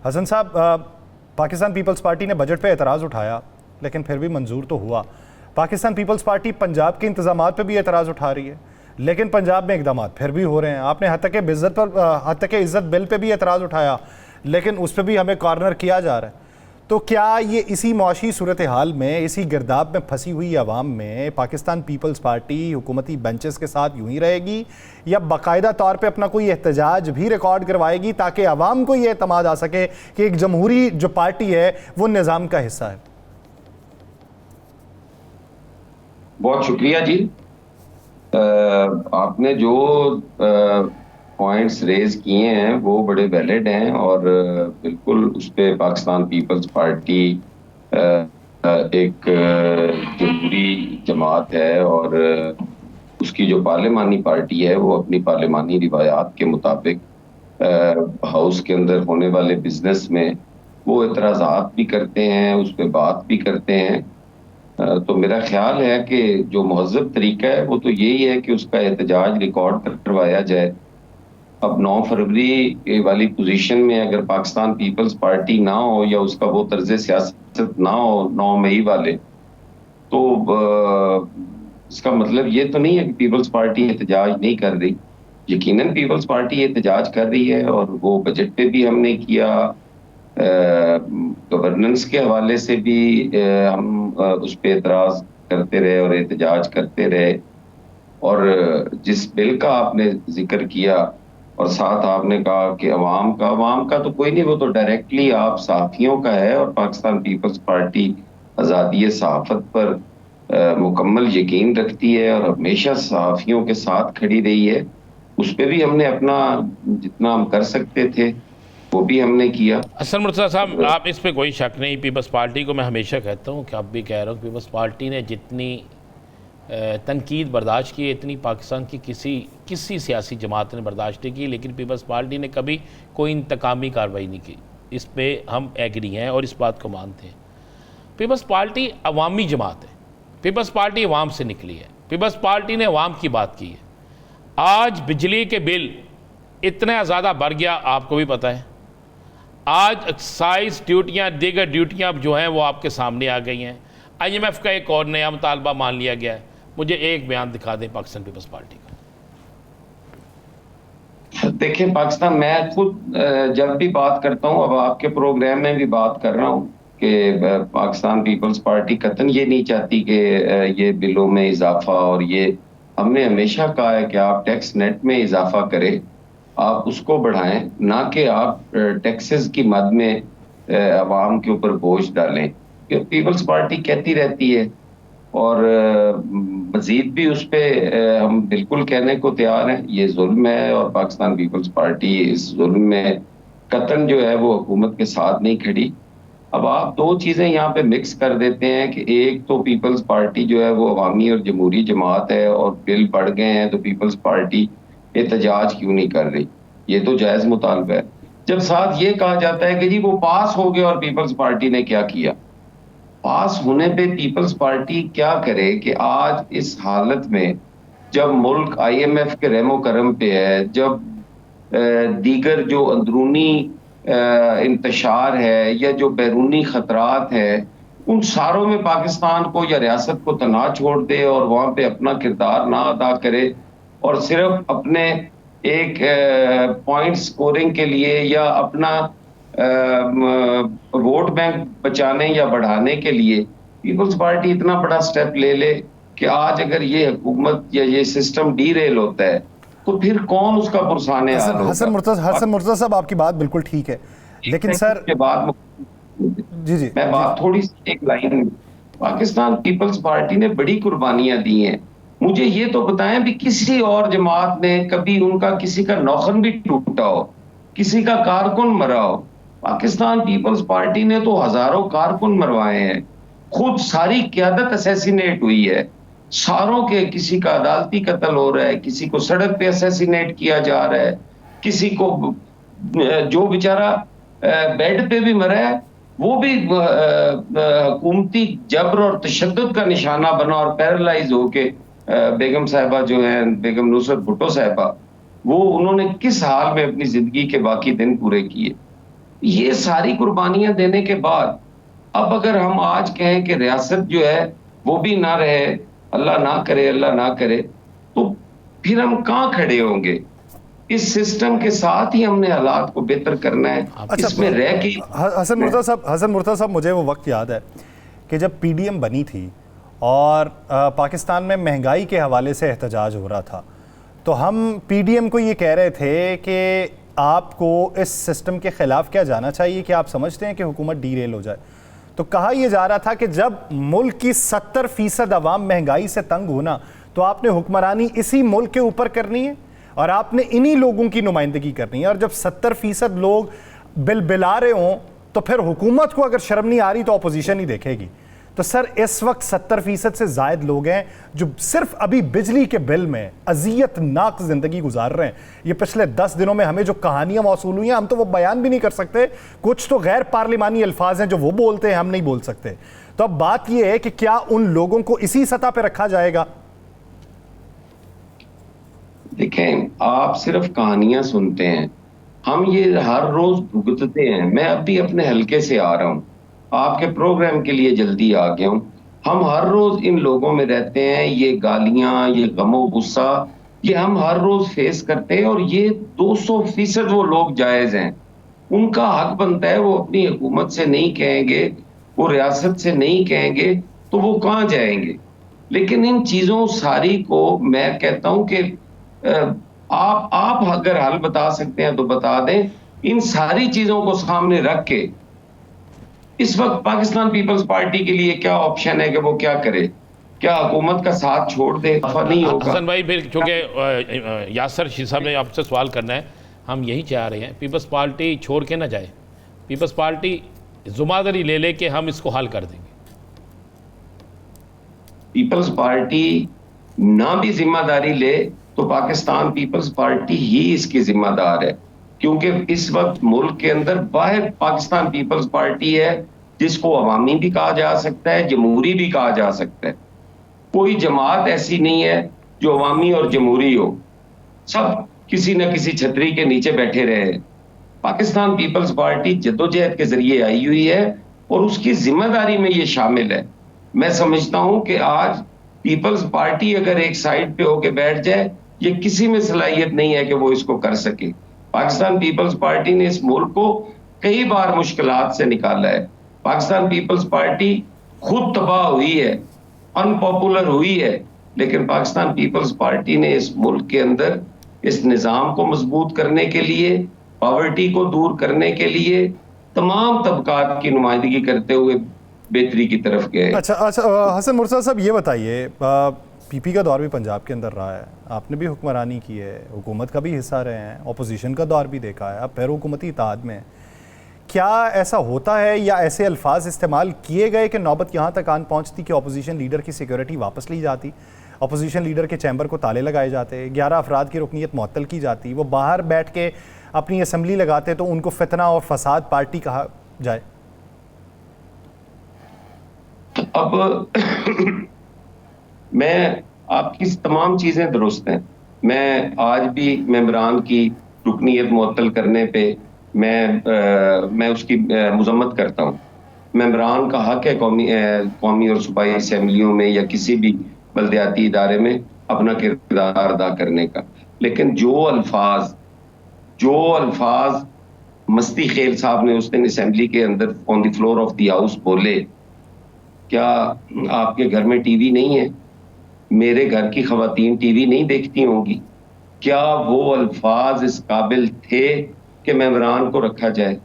हसन साहब, Pakistan peoples party ने budget पे एतराज़ उठाया लेकिन फिर भी मंजूर तो हुआ। पाकिस्तान पीपल्स पार्टी पंजाब के इंतजामात पे भी एतराज़ उठा रही है लेकिन पंजाब में इकदाम फिर भी हो रहे हैं। आपने हद तक इज़्ज़त बिल पे भी एतराज़ उठाया लेकिन उस पर भी हमें कॉर्नर किया जा रहा है। तो क्या ये इसी मुआशी सूरत हाल में, इसी गिरदाब में फंसी हुई आवाम में पाकिस्तान पीपल्स पार्टी हुकूमती बेंचेस के साथ यूं ही रहेगी या बाकायदा तौर पे अपना कोई एहतजाज भी रिकॉर्ड करवाएगी ताकि आवाम को ये एतमाद आ सके कि एक जमहूरी जो पार्टी है वो निज़ाम का हिस्सा है? बहुत शुक्रिया जी। आपने जो पॉइंट्स रेज किए हैं वो बड़े वैलिड हैं और बिल्कुल उस पर पाकिस्तान पीपल्स पार्टी एक जमहूरी जमात है और उसकी जो पार्लिमानी पार्टी है वो अपनी पार्लिमानी रिवायात के मुताबिक हाउस के अंदर होने वाले बिजनेस में वो एतराज़ात भी करते हैं, उस पर बात भी करते हैं। तो मेरा ख्याल है कि जो महज़ब तरीका है वो तो यही है कि उसका एहतजाज रिकॉर्ड करवाया जाए। अब 9 फरवरी वाली पोजीशन में अगर पाकिस्तान पीपल्स पार्टी ना हो या उसका वो तर्ज सियासत ना हो 9 मई वाले, तो इसका मतलब ये तो नहीं है कि पीपल्स पार्टी एहतजाज नहीं कर रही। यकीनन पीपल्स पार्टी एहतजाज कर रही है और वो बजट पे भी हमने किया, गवर्नेंस के हवाले से भी हम उस पर एतराज करते रहे और एहतजाज करते रहे। और जिस बिल का आपने जिक्र किया और साथ आपने कहा कि अवाम का तो कोई नहीं, वो तो डायरेक्टली आप सहाफ़ियों का है और पाकिस्तान पीपल्स पार्टी आज़ादी सहाफ़त पर मुकम्मल यकीन रखती है और हमेशा सहाफ़ियों के साथ खड़ी रही है। उस पर भी हमने अपना जितना हम कर सकते थे वो भी हमने किया। हसन मुर्तज़ा साहब, आप इस पे कोई शक नहीं, पीपल्स पार्टी को मैं हमेशा कहता हूँ कि आप भी कह रहे हो, पीपल्स पार्टी ने जितनी तनकीद बर्दाश्त की इतनी पाकिस्तान की किसी सियासी जमात ने बर्दाश्त नहीं की, लेकिन पीपल्स पार्टी ने कभी कोई इंतकामी कार्रवाई नहीं की। इस पे हम एग्री हैं और इस बात को मानते हैं। पीपल्स पार्टी अवामी जमात है, पीपल्स पार्टी अवाम से निकली है, पीपल्स पार्टी ने अवाम की बात की है। आज बिजली के बिल इतना ज़्यादा बढ़ गया, आपको भी पता है। आज एक्साइज ड्यूटियाँ, दीगर ड्यूटियाँ जो हैं वो आपके सामने आ गई हैं। IMF का एक और नया मुतालबा मान लिया गया है। मुझे एक बयान दिखा दें पाकिस्तान पीपल्स पार्टी का। देखिए पाकिस्तान, मैं खुद जब भी बात करता हूँ, अब आपके प्रोग्राम में भी बात कर रहा हूँ कि पाकिस्तान पीपल्स पार्टी कतन ये नहीं चाहती कि ये बिलों में इजाफा, और ये हमने हमेशा कहा है कि आप टैक्स नेट में इजाफा करें, आप उसको बढ़ाएं, ना कि आप टैक्सेस की मद में अवाम के ऊपर बोझ डालें। पीपल्स पार्टी कहती रहती है और मजीद भी उस पर हम बिल्कुल कहने को तैयार हैं, ये जुल्म है और पाकिस्तान पीपल्स पार्टी इस जुल्म में कतन जो है वो हुकूमत के साथ नहीं खड़ी। अब आप दो चीजें यहाँ पे मिक्स कर देते हैं कि एक तो पीपल्स पार्टी जो है वो अवामी और जमहूरी जमात है और बिल बढ़ गए हैं तो पीपल्स पार्टी एहतजाज क्यों नहीं कर रही, ये तो जायज मुतालबा है। जब साथ ये कहा जाता है कि जी वो पास हो गया और पीपल्स पार्टी ने क्या किया, पास होने पे पीपल्स पार्टी क्या करे कि आज इस हालत में जब मुल्क IMF के रहमो करम पे है, जब दीगर जो अंदरूनी इंतशार है या जो बैरूनी खतरात है, उन सारों में पाकिस्तान को या रियासत को तना छोड़ दे और वहां पे अपना किरदार ना अदा करे और सिर्फ अपने एक पॉइंट स्कोरिंग के लिए या अपना वोट बैंक बचाने या बढ़ाने के लिए पीपल्स पार्टी इतना बड़ा स्टेप ले ले कि आज अगर ये हुकूमत या ये सिस्टम डीरेल होता है तो फिर कौन उसका पुरसाने हाल होगा। हसन मुर्तज़ा साहब, आपकी बात बिल्कुल ठीक है, लेकिन सर के बाद जी मैं बात थोड़ी सी एक लाइन, पाकिस्तान पीपल्स पार्टी ने बड़ी कुर्बानियां दी हैं। मुझे ये तो बताएं भी किसी और जमात ने कभी उनका किसी का नौखन भी टूटा हो, किसी का कारकुन मरा हो? पाकिस्तान पीपल्स पार्टी ने तो हजारों कारकुन मरवाए हैं, खुद सारी क्यादत असैसिनेट हुई है, सारों के, किसी का अदालती कत्ल हो रहा है, किसी को सड़क पे असैसिनेट किया जा रहा है, किसी को जो बेचारा बेड पे भी मरा है वो भी हुकूमती जबर और तशद्दुद का निशाना बना और पैरालाइज होके बेगम साहिबा जो है, बेगम नुसरत भुट्टो साहिबा, वो उन्होंने किस हाल में अपनी जिंदगी के बाकी दिन पूरे किए। ये सारी कुर्बानियां देने के बाद अब अगर हम आज कहें कि रियासत जो है वो भी ना रहे, अल्लाह ना करे, अल्लाह ना करे, तो फिर हम कहां खड़े होंगे? इस सिस्टम के साथ ही हमने हालात को बेहतर करना है। अच्छा, इसमें रह के हसन मुर्तज़ा साहब, मुझे वो वक्त याद है कि जब पीडीएम बनी थी और पाकिस्तान में महंगाई के हवाले से एहतजाज हो रहा था, तो हम पीडीएम को ये कह रहे थे कि आपको इस सिस्टम के ख़िलाफ़ क्या जाना चाहिए कि आप समझते हैं कि हुकूमत डीरेल हो जाए। तो कहा यह जा रहा था कि जब मुल्क की 70% आवाम महंगाई से तंग होना, तो आपने हुक्मरानी इसी मुल्क के ऊपर करनी है और आपने इन्हीं लोगों की नुमाइंदगी करनी है। और जब 70% लोग बिल बिला रहे हों, तो फिर हुकूमत को अगर शर्म नहीं आ रही तो अपोजिशन ही देखेगी। तो सर, इस वक्त 70% से ज़ायद लोग हैं जो सिर्फ अभी बिजली के बिल में अज़ियतनाक ज़िंदगी गुजार रहे हैं। ये पिछले 10 दिनों में हमें जो कहानियां मौसूल हुई हैं, हम तो वो बयान भी नहीं कर सकते। कुछ तो गैर पार्लिमानी अल्फाज हैं जो वो बोलते हैं, हम नहीं बोल सकते। तो अब बात यह है कि क्या उन लोगों को इसी सतह पर रखा जाएगा? देखें, आप सिर्फ कहानियां सुनते हैं, हम ये हर रोज भुगतते हैं। मैं अभी अपने हलके से आ रहा हूं, आपके प्रोग्राम के लिए जल्दी आ गया हूं। हम हर रोज इन लोगों में रहते हैं, ये गालियां, ये गमो गुस्सा, ये हम हर रोज फेस करते हैं। और ये 200% वो लोग जायज हैं, उनका हक बनता है। वो अपनी हुकूमत से नहीं कहेंगे, वो रियासत से नहीं कहेंगे, तो वो कहां जाएंगे? लेकिन इन चीजों सारी को मैं कहता हूं कि आप अगर हल बता सकते हैं तो बता दें। इन सारी चीजों को सामने रख के इस वक्त पाकिस्तान पीपल्स पार्टी के लिए क्या ऑप्शन है कि वो क्या करे? क्या हुकूमत का साथ छोड़ दे? नहीं होगा। हसन भाई, फिर चूंकि यासर शीसा में आपसे सवाल करना है, हम यही चाह रहे हैं पीपल्स पार्टी छोड़ के ना जाए, पीपल्स पार्टी जुम्मेदारी ले ले कि हम इसको हल कर देंगे। पीपल्स पार्टी ना भी जिम्मेदारी ले तो पाकिस्तान पीपल्स पार्टी ही इसकी जिम्मेदार है, क्योंकि इस वक्त मुल्क के अंदर वाहिद पाकिस्तान पीपल्स पार्टी है जिसको अवामी भी कहा जा सकता है, जमहूरी भी कहा जा सकता है। कोई जमात ऐसी नहीं है जो अवामी और जमहूरी हो, सब किसी न किसी छतरी के नीचे बैठे रहे। पाकिस्तान पीपल्स पार्टी जद्दोजहद के जरिए आई हुई है और उसकी जिम्मेदारी में ये शामिल है। मैं समझता हूं कि आज पीपल्स पार्टी अगर एक साइड पे होके बैठ जाए, ये किसी में सलाहियत नहीं है कि वो इसको कर सके। पाकिस्तान पीपल्स पार्टी ने इस मुल्क को कई बार मुश्किलात से निकाला है। पाकिस्तान पीपल्स पार्टी खुद तबाह हुई है, अनपॉपुलर हुई है, लेकिन पाकिस्तान पीपल्स पार्टी ने इस मुल्क के अंदर इस निज़ाम को मजबूत करने के लिए, पॉवर्टी को दूर करने के लिए तमाम तबकात की नुमाइंदगी करते हुए बेहतरी की तरफ गए। अच्छा, हसन मुर्तज़ा साहब, ये बताइए, पीपी का दौर भी पंजाब के अंदर रहा है, आपने भी हुक्मरानी की है, हुकूमत का भी हिस्सा रहे हैं, अपोजिशन का दौर भी देखा है, अब फिर हुकूमती इत्तेहाद में। क्या ऐसा होता है या ऐसे अल्फाज इस्तेमाल किए गए कि नौबत यहाँ तक आन पहुँचती कि अपोजिशन लीडर की सिक्योरिटी वापस ली जाती, अपोजिशन लीडर के चैम्बर को ताले लगाए जाते, 11 अफराद की रुकनीत मुअत्तल की जाती, वो बाहर बैठ के अपनी असम्बली लगाते तो उनको फितना और फसाद पार्टी कहा जाए? अब मैं आपकी तमाम चीजें दुरुस्त हैं। मैं आज भी मेंबरान की रुकनीत मुअत्तल करने पे मैं उसकी मजम्मत करता हूँ। मेंबरान का हक है कौमी और सूबाई असम्बलियों में या किसी भी बल्दियाती इदारे में अपना किरदार अदा करने का। लेकिन जो अल्फाज मस्ती खेल साहब ने उस दिन असम्बली के अंदर on the floor of the house बोले, क्या आपके घर में टीवी नहीं है? मेरे घर की खवातीन टीवी नहीं देखती होंगी? क्या वो अल्फाज इस काबिल थे कि मेंबरान को रखा जाए?